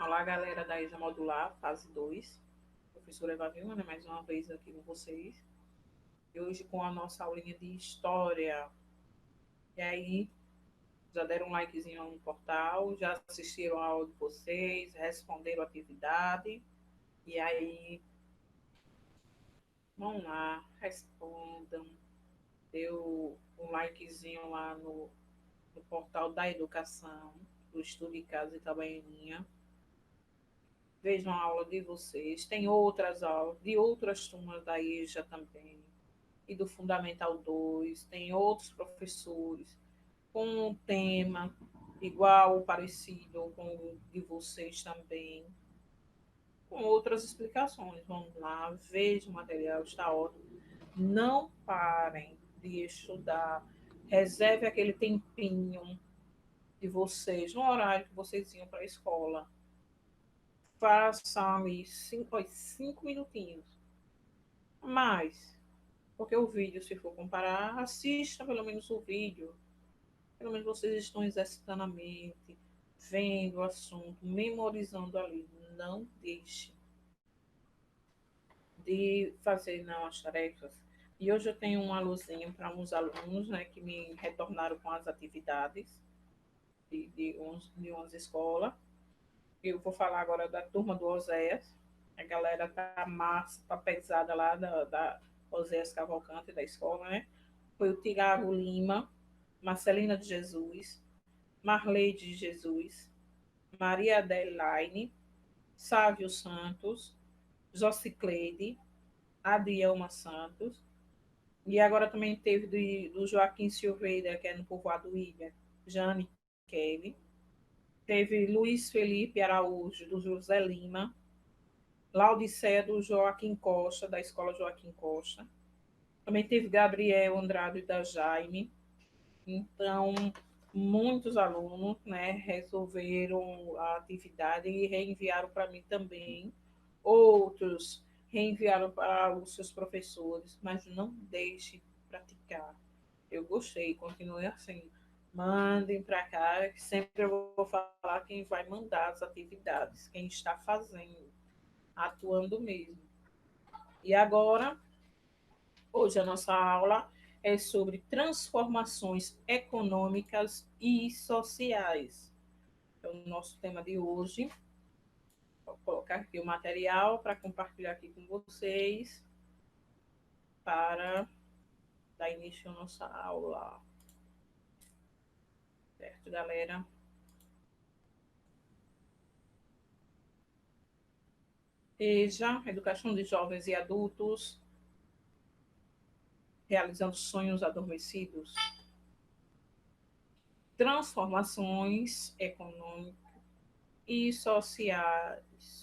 Olá, galera da EJA Modular, fase 2. Professora Eva Vilma, né, mais uma vez aqui com vocês. E hoje com a nossa aulinha de História. E aí, já deram um likezinho no portal, já assistiram a aula de vocês, responderam a atividade. E aí, vão lá, respondam. Deu um likezinho lá no portal da educação, do Estudo de Casa e Tabaninha. Vejam a aula de vocês. Tem outras aulas de outras turmas da EJA também, e do Fundamental 2. Tem outros professores com um tema igual ou parecido com o de vocês também, com outras explicações. Vamos lá, vejam o material, está ótimo. Não parem de estudar. Reserve aquele tempinho de vocês, no horário que vocês iam para a escola. Façam ali 5 minutinhos. Mais, porque o vídeo, se for comparar, assista pelo menos o vídeo. Pelo menos vocês estão exercitando a mente, vendo o assunto, memorizando ali. Não deixe de fazer não as tarefas. E hoje eu tenho um aluzinho para uns alunos, né, que me retornaram com as atividades de 11 escolas. Eu vou falar agora da turma do Oséias. A galera tá massa, tá pesada lá da Oséias Cavalcante, da escola, né? Foi o Tiago Lima, Marcelina de Jesus, Marleide de Jesus, Maria Adelaine, Sávio Santos, Jocicleide, Adrielma Santos. E agora também teve do Joaquim Silveira, que é no povoado Ilha, Jane Kelly. Teve Luiz Felipe Araújo, do José Lima. Laudicea, do Joaquim Costa, da Escola Joaquim Costa. Também teve Gabriel Andrade da Jaime. Então, muitos alunos, né, resolveram a atividade e reenviaram para mim também. Outros reenviaram para os seus professores, mas não deixe de praticar. Eu gostei, continue assim. Mandem para cá, que sempre eu vou falar quem vai mandar as atividades, quem está fazendo, atuando mesmo. E agora, hoje a nossa aula é sobre transformações econômicas e sociais. É o nosso tema de hoje. Vou colocar aqui o material para compartilhar aqui com vocês para dar início à nossa aula. Certo, galera? EJA, Educação de Jovens e Adultos, realizando sonhos adormecidos. Transformações econômicas e sociais.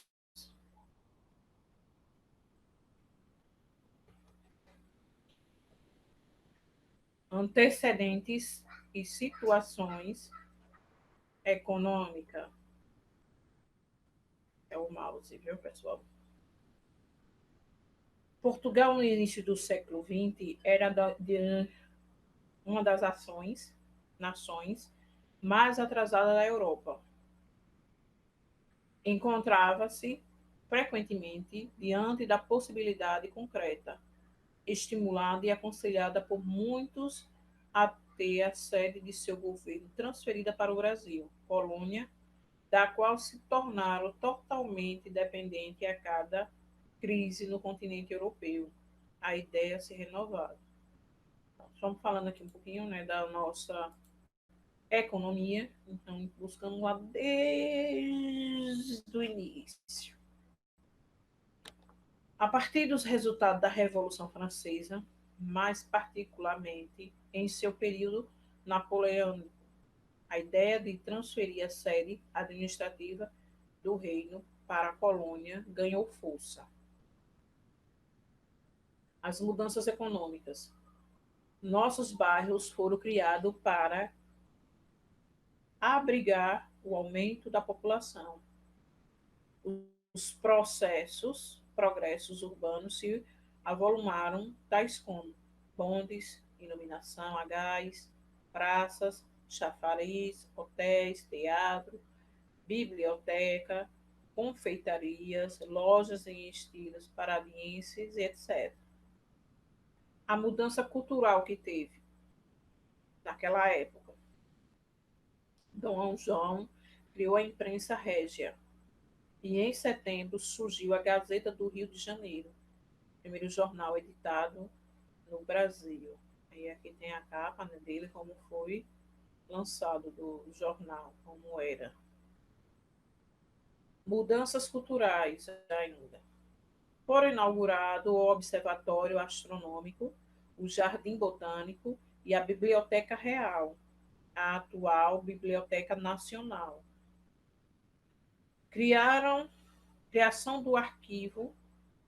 Antecedentes e situações econômicas. É o mouse, viu, pessoal? Portugal, no início do século XX, era uma das nações mais atrasadas da Europa. Encontrava-se frequentemente diante da possibilidade concreta, estimulada e aconselhada por muitos a ter a sede de seu governo transferida para o Brasil, colônia, da qual se tornaram totalmente dependente a cada crise no continente europeu. A ideia se renovava. Estamos falando aqui um pouquinho, né, da nossa economia, então buscando lá desde o início. A partir dos resultados da Revolução Francesa, mais particularmente em seu período napoleônico, a ideia de transferir a sede administrativa do reino para a colônia ganhou força. As mudanças econômicas. Nossos bairros foram criados para abrigar o aumento da população. Os progressos urbanos se avolumaram, tais como bondes, iluminação a gás, praças, chafariz, hotéis, teatro, biblioteca, confeitarias, lojas em estilos paradienses, etc. A mudança cultural que teve naquela época. Dom João criou a imprensa régia e em setembro surgiu a Gazeta do Rio de Janeiro, primeiro jornal editado no Brasil. E aqui tem a capa, né, dele, como foi lançado do jornal, como era. Mudanças culturais ainda. Foram inaugurado o Observatório Astronômico, o Jardim Botânico e a Biblioteca Real, a atual Biblioteca Nacional. Criação do Arquivo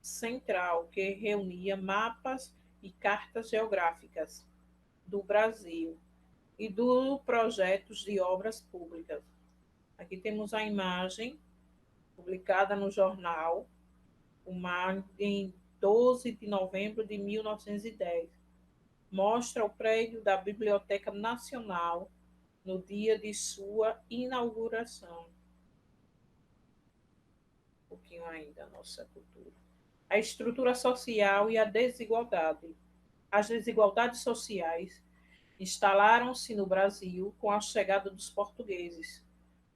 Central, que reunia mapas e cartas geográficas do Brasil e do projetos de obras públicas. Aqui temos a imagem publicada no jornal, em 12 de novembro de 1910. Mostra o prédio da Biblioteca Nacional no dia de sua inauguração. Um pouquinho ainda da nossa cultura. A estrutura social e a desigualdade. As desigualdades sociais instalaram-se no Brasil com a chegada dos portugueses.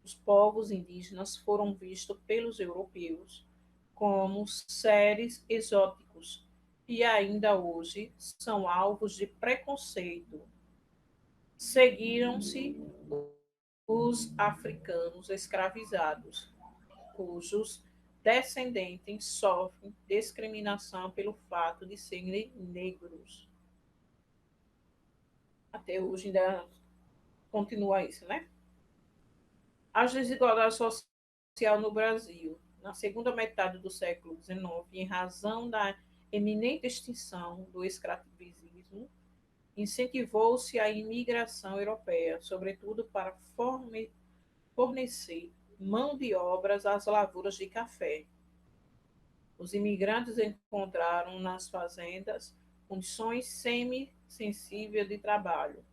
Os povos indígenas foram vistos pelos europeus como seres exóticos e ainda hoje são alvos de preconceito. Seguiram-se os africanos escravizados, cujos descendentes sofrem discriminação pelo fato de serem negros. Até hoje ainda continua isso, né? As desigualdades sociais no Brasil. Na segunda metade do século XIX, em razão da eminente extinção do escravagismo, incentivou-se a imigração europeia, sobretudo para fornecer mão de obras às lavouras de café. Os imigrantes encontraram nas fazendas condições semi-sensíveis de trabalho.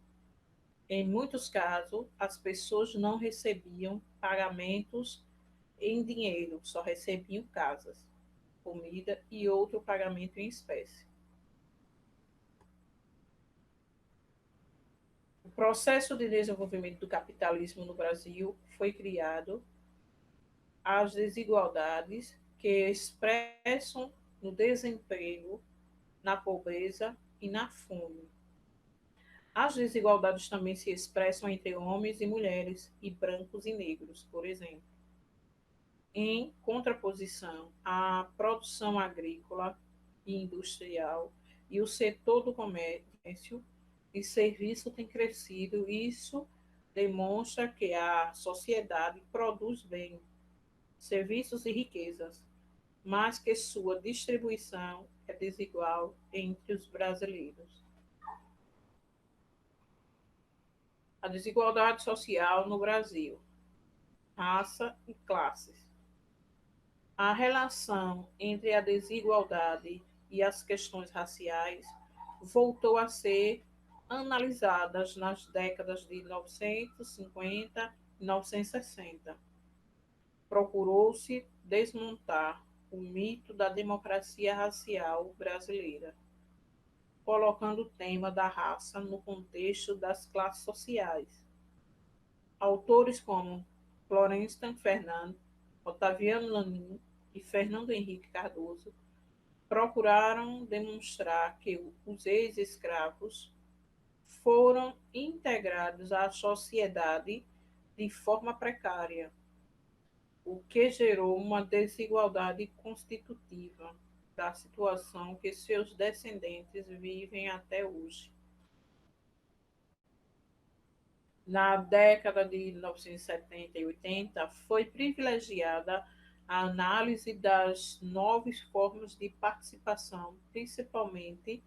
Em muitos casos, as pessoas não recebiam pagamentos em dinheiro, só recebiam casas, comida e outro pagamento em espécie. O processo de desenvolvimento do capitalismo no Brasil foi criado as desigualdades que expressam no desemprego, na pobreza e na fome. As desigualdades também se expressam entre homens e mulheres, e brancos e negros, por exemplo. Em contraposição à produção agrícola e industrial e o setor do comércio e serviço tem crescido, isso demonstra que a sociedade produz bem serviços e riquezas, mas que sua distribuição é desigual entre os brasileiros. A desigualdade social no Brasil, raça e classes. A relação entre a desigualdade e as questões raciais voltou a ser analisada nas décadas de 1950 e 1960. Procurou-se desmontar o mito da democracia racial brasileira, colocando o tema da raça no contexto das classes sociais. Autores como Florestan Fernandes, Otaviano Lanin e Fernando Henrique Cardoso procuraram demonstrar que os ex-escravos foram integrados à sociedade de forma precária, o que gerou uma desigualdade constitutiva da situação que seus descendentes vivem até hoje. Na década de 1970 e 80, foi privilegiada a análise das novas formas de participação, principalmente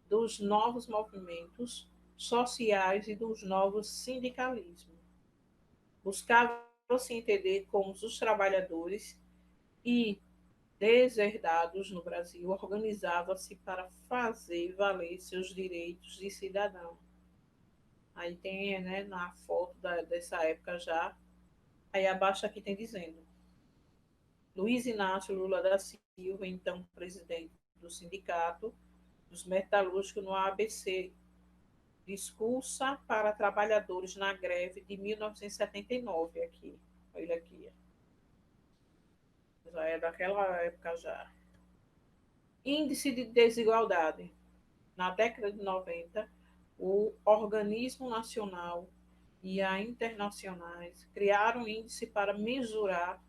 dos novos movimentos sociais e dos novos sindicalismos. Buscava-se entender como os trabalhadores e deserdados no Brasil organizavam-se para fazer valer seus direitos de cidadão. Aí tem, né, na foto dessa época já, aí abaixo aqui tem dizendo: Luiz Inácio Lula da Silva, então presidente do Sindicato dos Metalúrgicos no ABC, discursa para trabalhadores na greve de 1979 aqui. Olha aqui. Já é daquela época já. Índice de desigualdade. Na década de 90, o Organismo Nacional e a internacionais criaram um índice para mesurar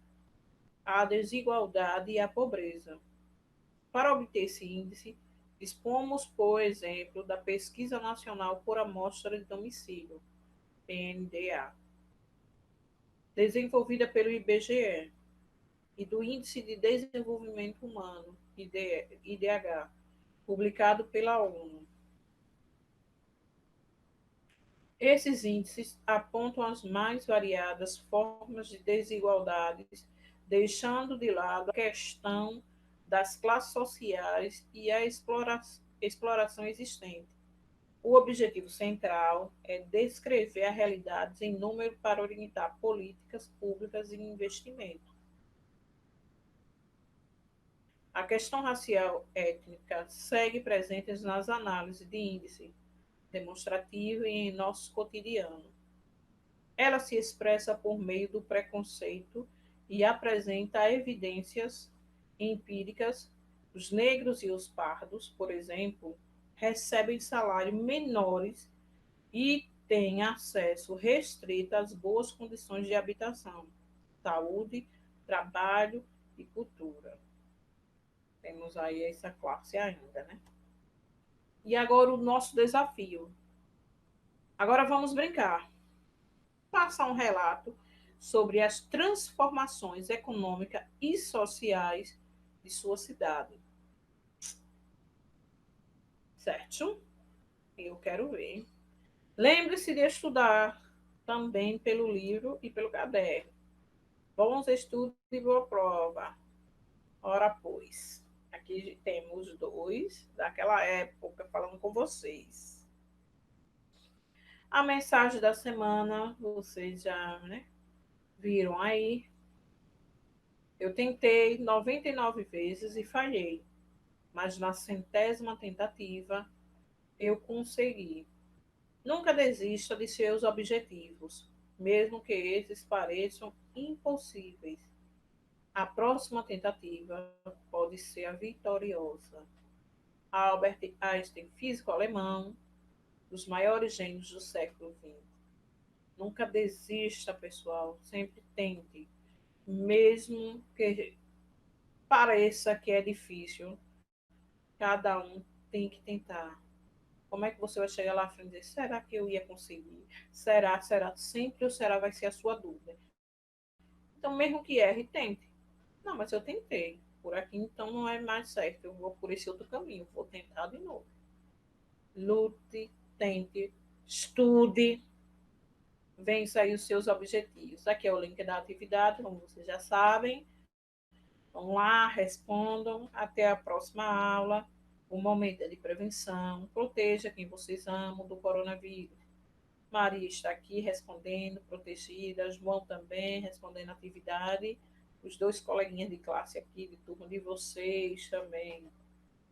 a desigualdade e a pobreza. Para obter esse índice, dispomos, por exemplo, da Pesquisa Nacional por Amostra de Domicílio, PNDA, desenvolvida pelo IBGE, e do Índice de Desenvolvimento Humano, IDH, publicado pela ONU. Esses índices apontam as mais variadas formas de desigualdades, deixando de lado a questão das classes sociais e a exploração existente. O objetivo central é descrever a realidade em número para orientar políticas públicas e investimento. A questão racial étnica segue presente nas análises de índice demonstrativo e em nosso cotidiano. Ela se expressa por meio do preconceito e apresenta evidências empíricas. Os negros e os pardos, por exemplo, recebem salários menores e têm acesso restrito às boas condições de habitação, saúde, trabalho e cultura. Temos aí essa classe ainda, né? E agora o nosso desafio. Agora vamos brincar. Passar um relato sobre as transformações econômicas e sociais de sua cidade. Certo? Eu quero ver. Lembre-se de estudar também pelo livro e pelo caderno. Bons estudos e boa prova. Ora, pois. Aqui temos dois daquela época falando com vocês. A mensagem da semana, vocês já, né, viram aí. Eu tentei 99 vezes e falhei, mas na centésima tentativa eu consegui. Nunca desista de seus objetivos, mesmo que esses pareçam impossíveis. A próxima tentativa pode ser a vitoriosa. Albert Einstein, físico alemão, dos maiores gênios do século XX. Nunca desista, pessoal, sempre tente, mesmo que pareça que é difícil, cada um tem que tentar. Como é que você vai chegar lá à frente e dizer, será que eu ia conseguir? Será? Será sempre ou será vai ser a sua dúvida? Então, mesmo que erre, tente. Não, mas eu tentei. Por aqui, então, não é mais certo. Eu vou por esse outro caminho. Vou tentar de novo. Lute, tente, estude, vença aí os seus objetivos. Aqui é o link da atividade, como vocês já sabem. Vão lá, respondam. Até a próxima aula. O momento é de prevenção. Proteja quem vocês amam do coronavírus. Maria está aqui respondendo, protegida. João também respondendo a atividade. Os dois coleguinhas de classe aqui, de turma de vocês também.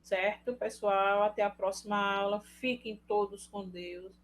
Certo, pessoal? Até a próxima aula. Fiquem todos com Deus.